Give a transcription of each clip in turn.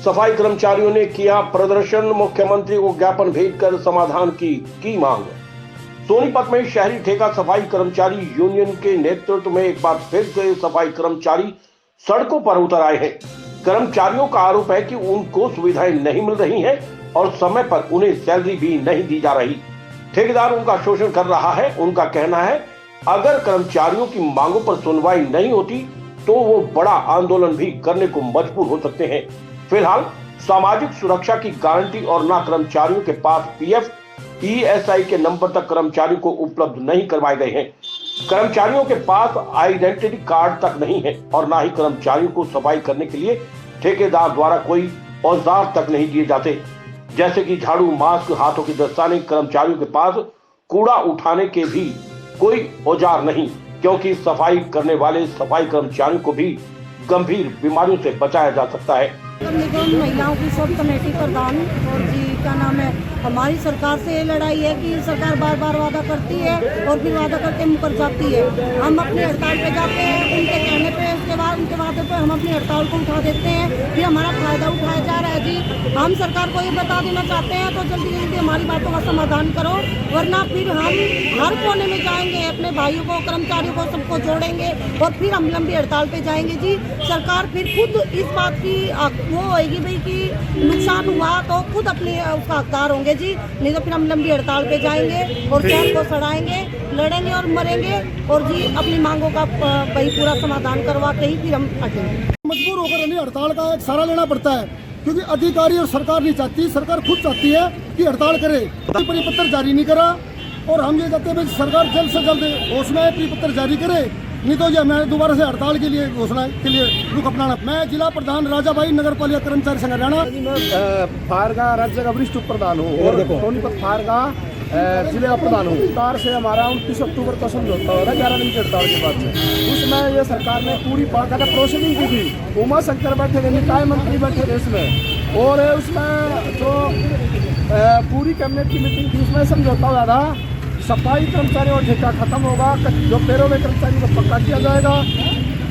सफाई कर्मचारियों ने किया प्रदर्शन, मुख्यमंत्री को ज्ञापन भेजकर समाधान की मांग। सोनीपत में शहरी ठेका सफाई कर्मचारी यूनियन के नेतृत्व में एक बार फिर से सफाई कर्मचारी सड़कों पर उतर आए हैं। कर्मचारियों का आरोप है कि उनको सुविधाएं नहीं मिल रही हैं और समय पर उन्हें सैलरी भी नहीं दी जा रही। ठेकेदार उनका शोषण कर रहा है। उनका कहना है अगर कर्मचारियों की मांगों पर सुनवाई नहीं होती तो वो बड़ा आंदोलन भी करने को मजबूर हो सकते हैं। फिलहाल सामाजिक सुरक्षा की गारंटी और ना कर्मचारियों के पास पीएफ, ईएसआई के नंबर तक कर्मचारियों को उपलब्ध नहीं करवाए गए हैं। कर्मचारियों के पास आइडेंटिटी कार्ड तक नहीं है और ना ही कर्मचारियों को सफाई करने के लिए ठेकेदार द्वारा कोई औजार तक नहीं दिए जाते, जैसे कि झाड़ू, मास्क, हाथों की दस्ताने। कर्मचारियों के पास कूड़ा उठाने के भी कोई औजार नहीं, क्योंकि सफाई करने वाले सफाई कर्मचारियों को भी गंभीर बीमारियों से बचाया जा सकता है। निगम महिलाओं की सब कमेटी प्रधान और जी क्या नाम है, हमारी सरकार से ये लड़ाई है कि सरकार बार बार वादा करती है और फिर वादा करके मुकर जाती है। हम अपनी हड़ताल पे जाते हैं, उनके कहने पे, उसके बाद उनके वादे पे हम अपनी हड़ताल को उठा देते हैं, फिर हमारा फायदा उठाया जा रहा है। जी हम सरकार को ये बता देना चाहते हैं तो जल्दी जल्दी हमारी बातों का समाधान करो, वरना फिर हम हर कोने में जाएंगे, अपने भाइयों को, कर्मचारियों को, सबको जोड़ेंगे और फिर हम लंबी हड़ताल पे जाएंगे। जी सरकार फिर खुद इस बात की वो होगी भाई कि नुकसान हुआ तो खुद अपने उसका हकदार होंगे जी, नहीं तो फिर हम लंबी हड़ताल पे जाएंगे और शहर को सड़ाएंगे, लड़ेंगे और मरेंगे और जी अपनी मांगों का भाई पूरा समाधान करवा के ही फिर हम हटेंगे। मजबूर होकर हमें हड़ताल का एक सहारा लेना पड़ता है, क्योंकि अधिकारी और सरकार नहीं चाहती, सरकार खुद चाहती है कि हड़ताल करे। परिपत्र जारी नहीं करा और हम ये कहते हैं सरकार जल्द से जल्द घोषणा परिपत्र जारी करे, नहीं तो ये मैं दोबारा से हड़ताल के लिए घोषणा के लिए रुख अपनाना। मैं जिला प्रधान राजा भाई, नगर पालिका कर्मचारी संघ हरियाणा। मैं फायर का राज्य का वरिष्ठ उप प्रधान हूँ और सोनीपत फायर का जिले का प्रधान हूँ। सरकार से हमारा 29 अक्टूबर का समझौता हो रहा है 11 दिन की हड़ताल के बाद से। उसमें ये सरकार ने पूरी बाकायदा प्रोसीडिंग की थी। उमा शंकर बैठे थे, निकाय मंत्री बैठे थे इसमें, और उसमें जो पूरी कैबिनेट की मीटिंग थी उसमें समझौता हुआ था सफाई कर्मचारियों का ठेका खत्म होगा, जो पेरोल कर्मचारियों को पक्का किया जाएगा।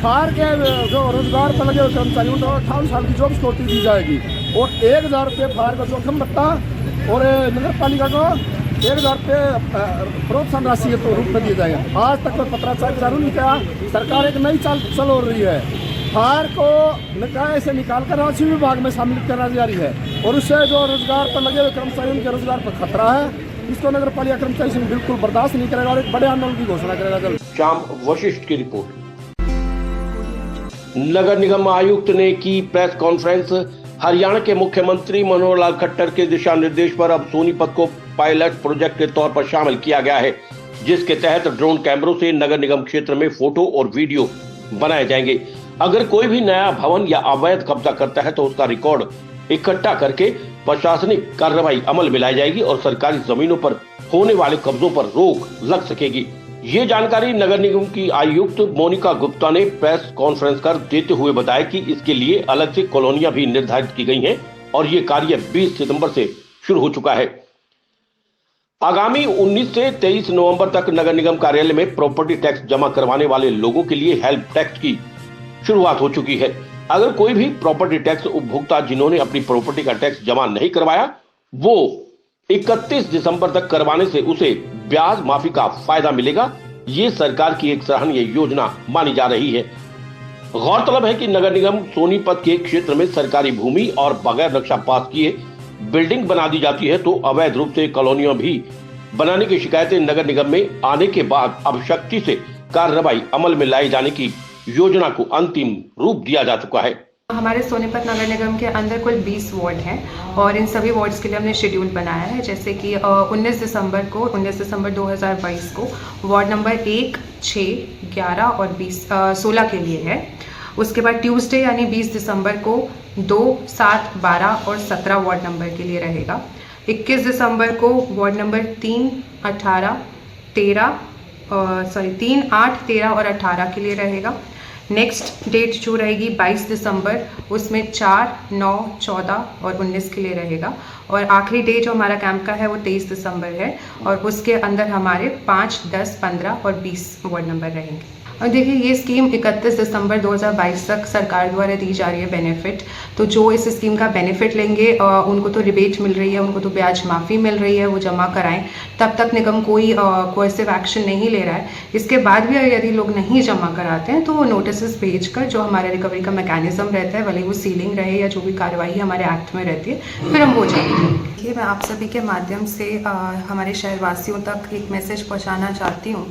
फायर के जो रोजगार पर लगे हुए कर्मचारियों को 58 साल की जॉब सिक्योरिटी दी जाएगी और 1000 रुपये फायर का जोखिम भत्ता और नगर पालिका को 1000 रुपये प्रोत्साहन राशि के रूप में दिए जाएंगे। आज तक कोई पत्राचार चालू नहीं किया। सरकार एक नई चाल चल रही है, फायर को निकाय से निकाल कर राजस्व विभाग में शामिल करना जा रही है और उससे जो रोजगार पर लगे हुए कर्मचारियों के रोजगार पर खतरा है। इसको नगर पालिका कर्मचारी संघ बिल्कुल बर्दाश्त नहीं करेगा और एक बड़े आंदोलन की घोषणा करेगा जल्द। श्याम वशिष्ठ की रिपोर्ट। नगर निगम आयुक्त ने की प्रेस कॉन्फ्रेंस। हरियाणा के मुख्यमंत्री मनोहर लाल खट्टर के दिशा निर्देश पर अब सोनीपत को पायलट प्रोजेक्ट के तौर पर शामिल किया गया है, जिसके तहत ड्रोन कैमरों से नगर निगम क्षेत्र में फोटो और वीडियो बनाए जाएंगे। अगर कोई भी नया भवन या अवैध कब्जा करता है तो उसका रिकॉर्ड इकट्ठा करके प्रशासनिक कार्रवाई अमल में लाई जाएगी और सरकारी जमीनों पर होने वाले कब्जों पर रोक लग सकेगी। ये जानकारी नगर निगम की आयुक्त मोनिका गुप्ता ने प्रेस कॉन्फ्रेंस कर देते हुए बताया कि इसके लिए अलग से कॉलोनियां भी निर्धारित की गई हैं और ये कार्य 20 सितंबर से शुरू हो चुका है। आगामी 19 से 23 नवंबर तक नगर निगम कार्यालय में प्रॉपर्टी टैक्स जमा करवाने वाले लोगों के लिए हेल्प टैक्स की शुरुआत हो चुकी है। अगर कोई भी प्रॉपर्टी टैक्स उपभोक्ता जिन्होंने अपनी प्रॉपर्टी का टैक्स जमा नहीं करवाया, वो 31 दिसंबर तक करवाने से उसे ब्याज माफी का फायदा मिलेगा। ये सरकार की एक सराहनीय योजना मानी जा रही है। गौरतलब है कि नगर निगम सोनीपत के क्षेत्र में सरकारी भूमि और बगैर नक्शा पास किए बिल्डिंग बना दी जाती है तो अवैध रूप से कॉलोनियां भी बनाने की शिकायतें नगर निगम में आने के बाद अब सख्ती से कार्रवाई अमल में लाए जाने की योजना को अंतिम रूप दिया जा चुका है। हमारे सोनीपत नगर निगम के अंदर कुल 20 वार्ड हैं और इन सभी वार्ड्स के लिए हमने शेड्यूल बनाया है। जैसे कि 19 दिसंबर 2022 को वार्ड नंबर 1, 6, 11 और 16 के लिए है। उसके बाद ट्यूसडे यानी 20 दिसंबर को 2, 7, 12 और 17 वार्ड नंबर के लिए रहेगा। 21 दिसंबर को वार्ड नंबर 3, 8, 13 और 18 के लिए रहेगा। नेक्स्ट डेट जो रहेगी 22 दिसंबर, उसमें 4, 9, 14 और 19 के लिए रहेगा। और आखिरी डे जो हमारा कैंप का है वो 23 दिसंबर है और उसके अंदर हमारे 5, 10, 15 और 20 वार्ड नंबर रहेंगे। और देखिए ये स्कीम 31 दिसंबर 2022 तक सरकार द्वारा दी जा रही है बेनिफिट। तो जो इस स्कीम का बेनिफिट लेंगे उनको तो रिबेट मिल रही है, उनको तो ब्याज माफ़ी मिल रही है, वो जमा कराएं। तब तक निगम कोई कोर्सिव एक्शन नहीं ले रहा है। इसके बाद भी यदि लोग नहीं जमा कराते हैं तो वो नोटिस भेजकर जो हमारा रिकवरी का मैकेनिज्म रहता है, भले वो सीलिंग रहे या जो भी कार्रवाई हमारे एक्ट में रहती है, फिर हम वो जाएंगे। ये मैं आप सभी के माध्यम से हमारे शहरवासियों तक एक मैसेज पहुंचाना चाहती हूँ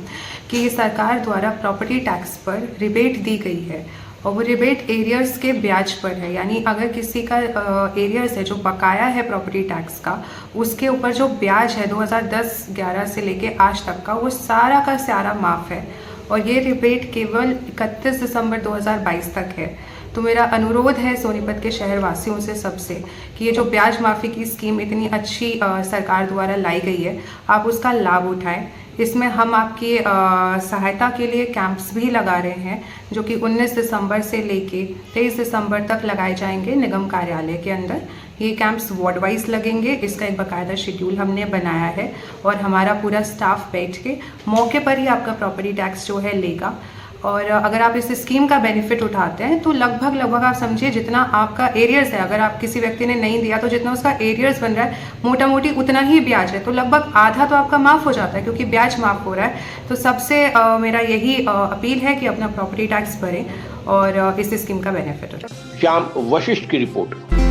कि सरकार द्वारा प्रॉपर्टी टैक्स पर रिबेट दी गई है और वो रिबेट एरियर्स के ब्याज पर है। यानी अगर किसी का एरियर्स है जो बकाया है प्रॉपर्टी टैक्स का, उसके ऊपर जो ब्याज है 2010-11 से लेके आज तक का, वो सारा का सारा माफ़ है और ये रिबेट केवल 31 दिसंबर 2022 तक है। तो मेरा अनुरोध है सोनीपत के शहरवासियों से सबसे कि ये जो ब्याज माफ़ी की स्कीम इतनी अच्छी सरकार द्वारा लाई गई है, आप उसका लाभ उठाएं। इसमें हम आपकी सहायता के लिए कैंप्स भी लगा रहे हैं जो कि 19 दिसंबर से लेके 23 दिसंबर तक लगाए जाएंगे निगम कार्यालय के अंदर। ये कैंप्स वार्ड वाइज लगेंगे, इसका एक बाकायदा शेड्यूल हमने बनाया है और हमारा पूरा स्टाफ बैठ के मौके पर ही आपका प्रॉपर्टी टैक्स जो है लेगा। और अगर आप इस स्कीम का बेनिफिट उठाते हैं तो लगभग आप समझिए जितना आपका एरियर्स है, अगर आप किसी व्यक्ति ने नहीं दिया तो जितना उसका एरियर्स बन रहा है मोटा मोटी उतना ही ब्याज है, तो लगभग आधा तो आपका माफ़ हो जाता है क्योंकि ब्याज माफ़ हो रहा है। तो सबसे मेरा यही अपील है कि अपना प्रॉपर्टी टैक्स भरें और इस स्कीम का बेनिफिट उठाएं। श्याम वशिष्ठ की रिपोर्ट।